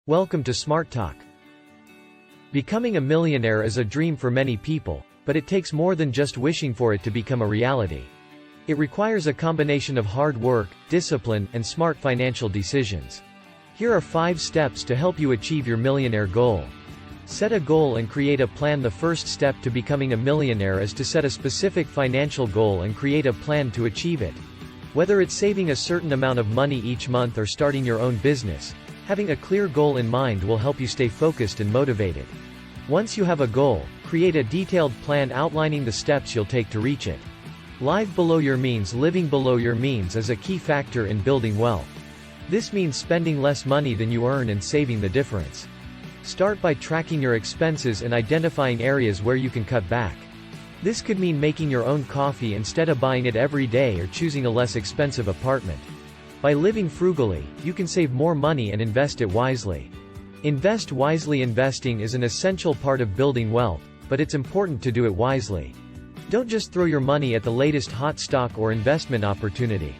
Welcome to Smart Talk. Becoming a millionaire is a dream for many people, but it takes more than just wishing for it to become a reality. It requires a combination of hard work, discipline, and smart financial decisions. Here are 5 steps to help you achieve your millionaire goal. Set a goal and create a plan. The first step to becoming a millionaire is to set a specific financial goal and create a plan to achieve it. Whether it's saving a certain amount of money each month or starting your own business, having a clear goal in mind will help you stay focused and motivated. Once you have a goal, create a detailed plan outlining the steps you'll take to reach it. Live below your means. Living below your means is a key factor in building wealth. This means spending less money than you earn and saving the difference. Start by tracking your expenses and identifying areas where you can cut back. This could mean making your own coffee instead of buying it every day or choosing a less expensive apartment. By living frugally, you can save more money and invest it wisely. Invest wisely. Investing is an essential part of building wealth, but it's important to do it wisely. Don't just throw your money at the latest hot stock or investment opportunity.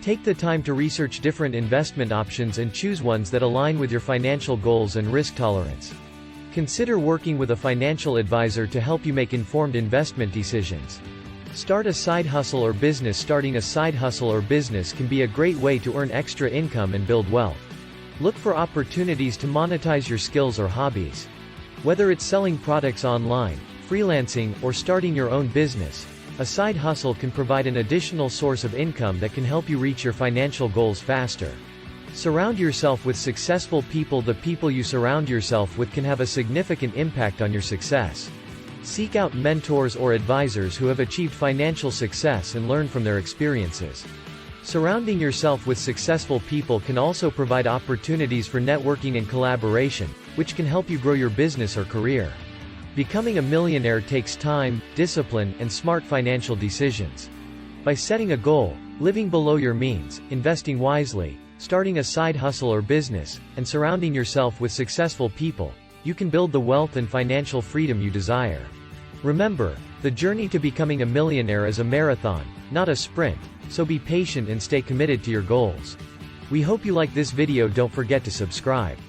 Take the time to research different investment options and choose ones that align with your financial goals and risk tolerance. Consider working with a financial advisor to help you make informed investment decisions. Start a side hustle or business. Starting a side hustle or business can be a great way to earn extra income and build wealth. Look for opportunities to monetize your skills or hobbies. Whether it's selling products online, freelancing, or starting your own business, a side hustle can provide an additional source of income that can help you reach your financial goals faster. Surround yourself with successful people. The people you surround yourself with can have a significant impact on your success. Seek out mentors or advisors who have achieved financial success and learn from their experiences. Surrounding yourself with successful people can also provide opportunities for networking and collaboration, which can help you grow your business or career. Becoming a millionaire takes time, discipline, and smart financial decisions. By setting a goal, living below your means, investing wisely, starting a side hustle or business, and surrounding yourself with successful people, you can build the wealth and financial freedom you desire. Remember, the journey to becoming a millionaire is a marathon, not a sprint, so be patient and stay committed to your goals. We hope you like this video. Don't forget to subscribe.